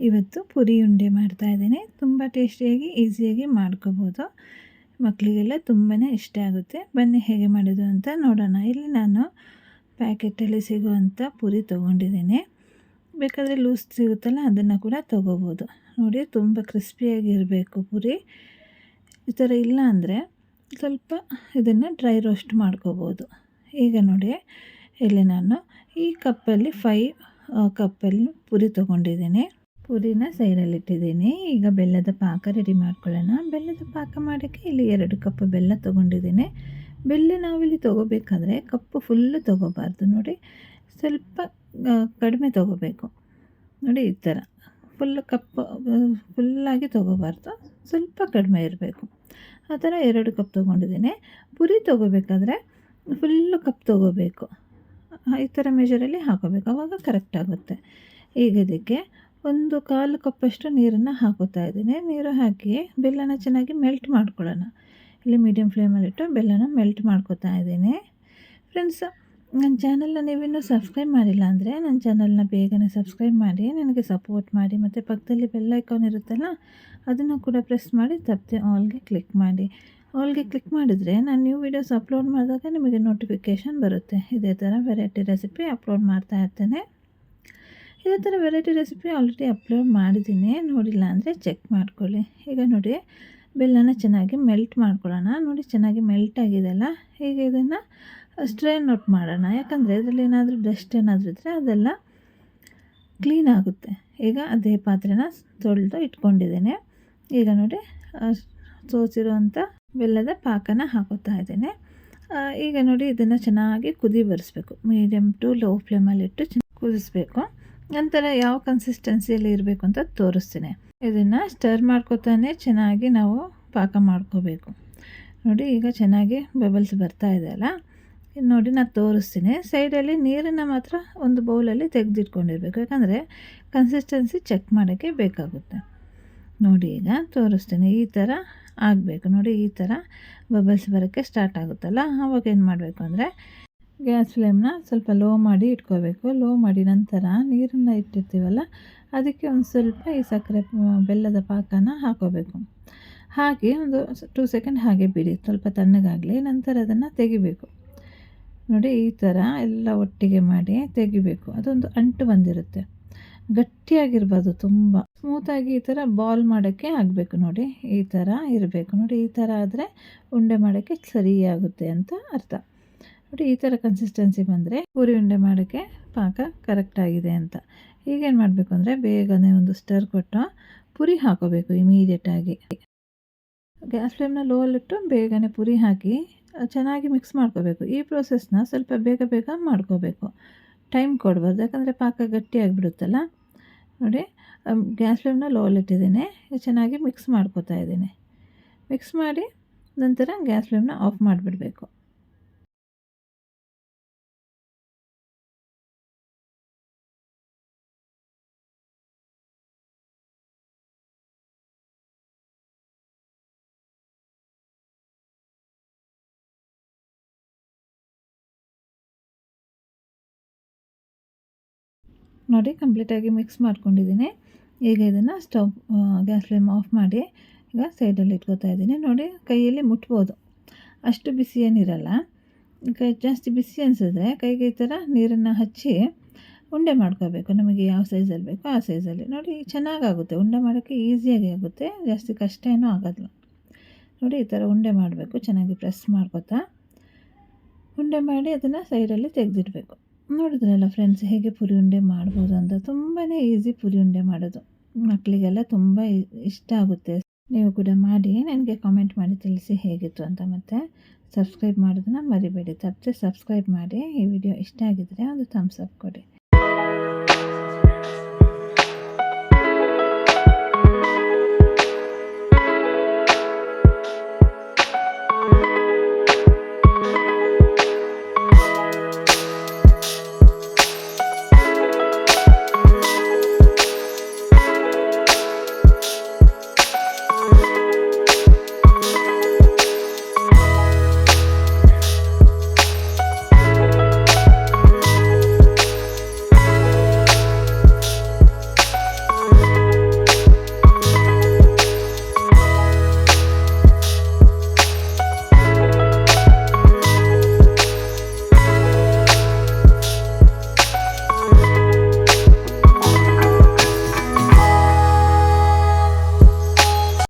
ಇವತ್ತು ಪುರಿ ಉಂಡೆ ಮಾಡ್ತಾಯಿದ್ದೀನಿ. ತುಂಬ ಟೇಸ್ಟಿಯಾಗಿ ಈಸಿಯಾಗಿ ಮಾಡ್ಕೋಬೋದು. ಮಕ್ಕಳಿಗೆಲ್ಲ ತುಂಬಾ ಇಷ್ಟ ಆಗುತ್ತೆ. ಬನ್ನಿ ಹೇಗೆ ಮಾಡೋದು ಅಂತ ನೋಡೋಣ. ಇಲ್ಲಿ ನಾನು ಪ್ಯಾಕೆಟಲ್ಲಿ ಸಿಗುವಂಥ ಪುರಿ ತೊಗೊಂಡಿದ್ದೀನಿ. ಬೇಕಾದರೆ ಲೂಸ್ ಸಿಗುತ್ತಲ್ಲ ಅದನ್ನು ಕೂಡ ತೊಗೋಬೋದು. ನೋಡಿ, ತುಂಬ ಕ್ರಿಸ್ಪಿಯಾಗಿರಬೇಕು ಪುರಿ. ಈ ಥರ ಇಲ್ಲ ಅಂದರೆ ಸ್ವಲ್ಪ ಇದನ್ನು ಡ್ರೈ ರೋಸ್ಟ್ ಮಾಡ್ಕೋಬೋದು. ಈಗ ನೋಡಿ, ಇಲ್ಲಿ ನಾನು ಈ ಕಪ್ಪಲ್ಲಿ 5 ಕಪ್ಪಲ್ಲಿ ಪುರಿ ತೊಗೊಂಡಿದ್ದೀನಿ. ಪುರಿನ ಸೈಡಲ್ಲಿಟ್ಟಿದ್ದೀನಿ. ಈಗ ಬೆಲ್ಲದ ಪಾಕ ರೆಡಿ ಮಾಡ್ಕೊಳ್ಳೋಣ. ಬೆಲ್ಲದ ಪಾಕ ಮಾಡೋಕ್ಕೆ ಇಲ್ಲಿ 2 ಕಪ್ ಬೆಲ್ಲ ತೊಗೊಂಡಿದ್ದೀನಿ. ಬೆಲ್ಲ ನಾವಿಲ್ಲಿ ತೊಗೋಬೇಕಾದ್ರೆ ಕಪ್ಪು ಫುಲ್ಲು ತೊಗೋಬಾರ್ದು. ನೋಡಿ, ಸ್ವಲ್ಪ ಕಡಿಮೆ ತೊಗೋಬೇಕು. ನೋಡಿ, ಈ ಥರ ಫುಲ್ಲಾಗಿ ತೊಗೋಬಾರ್ದು, ಸ್ವಲ್ಪ ಕಡಿಮೆ ಇರಬೇಕು. ಆ ಥರ 2 ಕಪ್ ತೊಗೊಂಡಿದ್ದೀನಿ. ಪುರಿ ತೊಗೋಬೇಕಾದ್ರೆ ಫುಲ್ಲು ಕಪ್ ತೊಗೋಬೇಕು. ಈ ಥರ ಮೆಜರಲ್ಲಿ ಹಾಕೋಬೇಕು, ಆವಾಗ ಕರೆಕ್ಟ್ ಆಗುತ್ತೆ. ಈಗ ಇದಕ್ಕೆ 1/4 ಕಪ್ಪಷ್ಟು ನೀರನ್ನು ಹಾಕೋತಾ ಇದ್ದೀನಿ. ನೀರು ಹಾಕಿ ಬೆಲ್ಲನ ಚೆನ್ನಾಗಿ ಮೆಲ್ಟ್ ಮಾಡ್ಕೊಳ್ಳೋಣ. ಇಲ್ಲಿ ಮೀಡಿಯಮ್ ಫ್ಲೇಮಲ್ಲಿಟ್ಟು ಬೆಲ್ಲನ ಮೆಲ್ಟ್ ಮಾಡ್ಕೊತಾ ಇದ್ದೀನಿ. ಫ್ರೆಂಡ್ಸ್, ನನ್ನ ಚಾನಲ್ನ ನೀವಿನ್ನೂ ಸಬ್ಸ್ಕ್ರೈಬ್ ಮಾಡಿಲ್ಲ ಅಂದರೆ ನನ್ನ ಚಾನಲ್ನ ಬೇಗನೆ ಸಬ್ಸ್ಕ್ರೈಬ್ ಮಾಡಿ, ನನಗೆ ಸಪೋರ್ಟ್ ಮಾಡಿ. ಮತ್ತು ಪಕ್ಕದಲ್ಲಿ ಬೆಲ್ ಐಕಾನ್ ಇರುತ್ತಲ್ಲ, ಅದನ್ನು ಕೂಡ ಪ್ರೆಸ್ ಮಾಡಿ ತಪ್ಪದೆ ಆಲ್ಗೆ ಕ್ಲಿಕ್ ಮಾಡಿ. ಆಲ್ಗೆ ಕ್ಲಿಕ್ ಮಾಡಿದರೆ ನಾನು ನ್ಯೂ ವೀಡಿಯೋಸ್ ಅಪ್ಲೋಡ್ ಮಾಡಿದಾಗ ನಿಮಗೆ ನೋಟಿಫಿಕೇಷನ್ ಬರುತ್ತೆ. ಇದೇ ಥರ ವೆರೈಟಿ ರೆಸಿಪಿ ಅಪ್ಲೋಡ್ ಮಾಡ್ತಾ ಇರ್ತೇನೆ. ಇದೇ ಥರ ವೆರೈಟಿ ರೆಸಿಪಿ ಆಲ್ರೆಡಿ ಅಪ್ಲೋಡ್ ಮಾಡಿದ್ದೀನಿ, ನೋಡಿಲ್ಲ ಅಂದರೆ ಚೆಕ್ ಮಾಡ್ಕೊಳ್ಳಿ. ಈಗ ನೋಡಿ, ಬೆಲ್ಲನ ಚೆನ್ನಾಗಿ ಮೆಲ್ಟ್ ಮಾಡ್ಕೊಳ್ಳೋಣ. ನೋಡಿ, ಚೆನ್ನಾಗಿ ಮೆಲ್ಟ್ ಆಗಿದೆಲ್ಲ. ಈಗ ಇದನ್ನು ಸ್ಟ್ರೈನ್ ಔಟ್ ಮಾಡೋಣ. ಯಾಕಂದರೆ ಇದರಲ್ಲಿ ಏನಾದರೂ ಡಸ್ಟ್ ಏನಾದರೂ ಇದ್ದರೆ ಅದೆಲ್ಲ ಕ್ಲೀನ್ ಆಗುತ್ತೆ. ಈಗ ಅದೇ ಪಾತ್ರೆನ ತೊಳೆದು ಇಟ್ಕೊಂಡಿದ್ದೇನೆ. ಈಗ ನೋಡಿ, ಸೋಸಿರುವಂಥ ಬೆಲ್ಲದ ಪಾಕನ ಹಾಕೋತಾ ಇದ್ದೇನೆ. ಈಗ ನೋಡಿ, ಇದನ್ನು ಚೆನ್ನಾಗಿ ಕುದಿ ಬರಿಸ್ಬೇಕು. ಮೀಡಿಯಮ್ ಟು ಲೋ ಫ್ಲೇಮಲ್ಲಿಟ್ಟು ಕುದಿಸ್ಬೇಕು. ನಂತರ ಯಾವ ಕನ್ಸಿಸ್ಟೆನ್ಸಿಯಲ್ಲಿ ಇರಬೇಕು ಅಂತ ತೋರಿಸ್ತೀನಿ. ಇದನ್ನು ಸ್ಟರ್ ಮಾಡ್ಕೊತಾನೆ ಚೆನ್ನಾಗಿ ನಾವು ಪಾಕ ಮಾಡ್ಕೋಬೇಕು. ನೋಡಿ, ಈಗ ಚೆನ್ನಾಗಿ ಬಬಲ್ಸ್ ಬರ್ತಾ ಇದೆ ಅಲ್ಲ. ನೋಡಿ, ನಾನು ತೋರಿಸ್ತೀನಿ. ಸೈಡಲ್ಲಿ ನೀರನ್ನು ಮಾತ್ರ ಒಂದು ಬೌಲಲ್ಲಿ ತೆಗೆದಿಟ್ಕೊಂಡಿರ್ಬೇಕು, ಯಾಕಂದರೆ ಕನ್ಸಿಸ್ಟೆನ್ಸಿ ಚೆಕ್ ಮಾಡೋಕ್ಕೆ ಬೇಕಾಗುತ್ತೆ. ನೋಡಿ, ಈಗ ತೋರಿಸ್ತೀನಿ. ಈ ಥರ ಆಗಬೇಕು. ನೋಡಿ, ಈ ಥರ ಬಬಲ್ಸ್ ಬರೋಕ್ಕೆ ಸ್ಟಾರ್ಟ್ ಆಗುತ್ತಲ್ಲ, ಆವಾಗ ಏನು ಮಾಡಬೇಕು ಅಂದರೆ ಗ್ಯಾಸ್ ಫ್ಲೇಮ್ನ ಸ್ವಲ್ಪ ಲೋ ಮಾಡಿ ಇಟ್ಕೋಬೇಕು. ಲೋ ಮಾಡಿ ನಂತರ ನೀರನ್ನು ಇಟ್ಟಿರ್ತೀವಲ್ಲ, ಅದಕ್ಕೆ ಒಂದು ಸ್ವಲ್ಪ ಈ ಸಕ್ಕರೆ ಬೆಲ್ಲದ ಪಾಕನ ಹಾಕೋಬೇಕು. ಹಾಕಿ ಒಂದು 2 ಸೆಕೆಂಡ್ ಹಾಗೆ ಬಿಡಿ, ಸ್ವಲ್ಪ ತಣ್ಣಗಾಗಲಿ. ನಂತರ ಅದನ್ನು ತೆಗಿಬೇಕು. ನೋಡಿ, ಈ ಥರ ಎಲ್ಲ ಒಟ್ಟಿಗೆ ಮಾಡಿ ತೆಗಿಬೇಕು. ಅದೊಂದು ಅಂಟು ಬಂದಿರುತ್ತೆ, ಗಟ್ಟಿಯಾಗಿರ್ಬಾರ್ದು, ತುಂಬ ಸ್ಮೂತಾಗಿ ಈ ಥರ ಬಾಲ್ ಮಾಡೋಕ್ಕೆ ಆಗಬೇಕು. ನೋಡಿ, ಈ ಥರ ಇರಬೇಕು. ನೋಡಿ, ಈ ಥರ ಆದರೆ ಉಂಡೆ ಮಾಡೋಕ್ಕೆ ಸರಿಯಾಗುತ್ತೆ ಅಂತ ಅರ್ಥ. ನೋಡಿ, ಈ ಥರ ಕನ್ಸಿಸ್ಟೆನ್ಸಿ ಬಂದರೆ ಪೂರಿ ಉಂಡೆ ಮಾಡೋಕ್ಕೆ ಪಾಕ ಕರೆಕ್ಟಾಗಿದೆ ಅಂತ. ಈಗೇನು ಮಾಡಬೇಕು ಅಂದರೆ ಬೇಗನೆ ಒಂದು ಸ್ಟರ್ ಕೊಟ್ಟು ಪುರಿ ಹಾಕೋಬೇಕು ಇಮಿಡಿಯೇಟಾಗಿ. ಗ್ಯಾಸ್ ಫ್ಲೇಮ್ನ ಲೋಲ್ಲಿಟ್ಟು ಬೇಗನೆ ಪುರಿ ಹಾಕಿ ಚೆನ್ನಾಗಿ ಮಿಕ್ಸ್ ಮಾಡ್ಕೋಬೇಕು. ಈ ಪ್ರೋಸೆಸ್ನ ಸ್ವಲ್ಪ ಬೇಗ ಬೇಗ ಮಾಡ್ಕೋಬೇಕು, ಟೈಮ್ ಕೊಡಬಾರ್ದು, ಯಾಕಂದರೆ ಪಾಕ ಗಟ್ಟಿಯಾಗಿಬಿಡುತ್ತಲ್ಲ. ನೋಡಿ, ಗ್ಯಾಸ್ ಫ್ಲೇಮ್ನ ಲೋಲಿಟ್ಟಿದ್ದೀನಿ. ಚೆನ್ನಾಗಿ ಮಿಕ್ಸ್ ಮಾಡ್ಕೋತಾ ಇದ್ದೀನಿ. ಮಿಕ್ಸ್ ಮಾಡಿ ನಂತರ ಗ್ಯಾಸ್ ಫ್ಲೇಮ್ನ ಆಫ್ ಮಾಡಿಬಿಡಬೇಕು. ನೋಡಿ, ಕಂಪ್ಲೀಟಾಗಿ ಮಿಕ್ಸ್ ಮಾಡ್ಕೊಂಡಿದ್ದೀನಿ. ಈಗ ಇದನ್ನು ಗ್ಯಾಸ್ ಫ್ಲೇಮ್ ಆಫ್ ಮಾಡಿ ಈಗ ಸೈಡಲ್ಲಿ ಇಟ್ಕೋತಾ ಇದ್ದೀನಿ. ನೋಡಿ, ಕೈಯಲ್ಲಿ ಮುಟ್ಬೋದು, ಅಷ್ಟು ಬಿಸಿ ಏನಿರಲ್ಲ. ಕೈ ಜಾಸ್ತಿ ಬಿಸಿ ಅನಿಸಿದ್ರೆ ಕೈಗೆ ಈ ಥರ ನೀರನ್ನು ಹಚ್ಚಿ ಉಂಡೆ ಮಾಡ್ಕೋಬೇಕು. ನಮಗೆ ಯಾವ ಸೈಜಲ್ಲಿ ಬೇಕೋ ಆ ಸೈಜಲ್ಲಿ. ನೋಡಿ, ಚೆನ್ನಾಗಾಗುತ್ತೆ ಉಂಡೆ ಮಾಡೋಕ್ಕೆ, ಈಸಿಯಾಗಿ ಆಗುತ್ತೆ, ಜಾಸ್ತಿ ಕಷ್ಟ ಏನೂ ಆಗೋದಿಲ್ಲ. ನೋಡಿ, ಈ ಥರ ಉಂಡೆ ಮಾಡಬೇಕು. ಚೆನ್ನಾಗಿ ಪ್ರೆಸ್ ಮಾಡ್ಕೋತಾ ಉಂಡೆ ಮಾಡಿ ಅದನ್ನು ಸೈಡಲ್ಲಿ ತೆಗೆದಿಡಬೇಕು. ನೋಡಿದ್ರಲ್ಲ ಫ್ರೆಂಡ್ಸ್, ಹೇಗೆ ಪುರಿ ಉಂಡೆ ಮಾಡ್ಬೋದು ಅಂತ. ತುಂಬಾ ಈಸಿ ಪುರಿ ಉಂಡೆ ಮಾಡೋದು. ಮಕ್ಕಳಿಗೆಲ್ಲ ತುಂಬ ಇಷ್ಟ ಆಗುತ್ತೆ. ನೀವು ಕೂಡ ಮಾಡಿ ನನಗೆ ಕಾಮೆಂಟ್ ಮಾಡಿ ತಿಳಿಸಿ ಹೇಗಿತ್ತು ಅಂತ. ಮತ್ತು ಸಬ್ಸ್ಕ್ರೈಬ್ ಮಾಡೋದನ್ನು ಮರಿಬೇಡಿ. ತಪ್ಪದೆ ಸಬ್ಸ್ಕ್ರೈಬ್ ಮಾಡಿ. ಈ ವಿಡಿಯೋ ಇಷ್ಟ ಆಗಿದ್ದರೆ ಒಂದು ಥಮ್ಸ್ ಅಪ್ ಕೊಡಿ.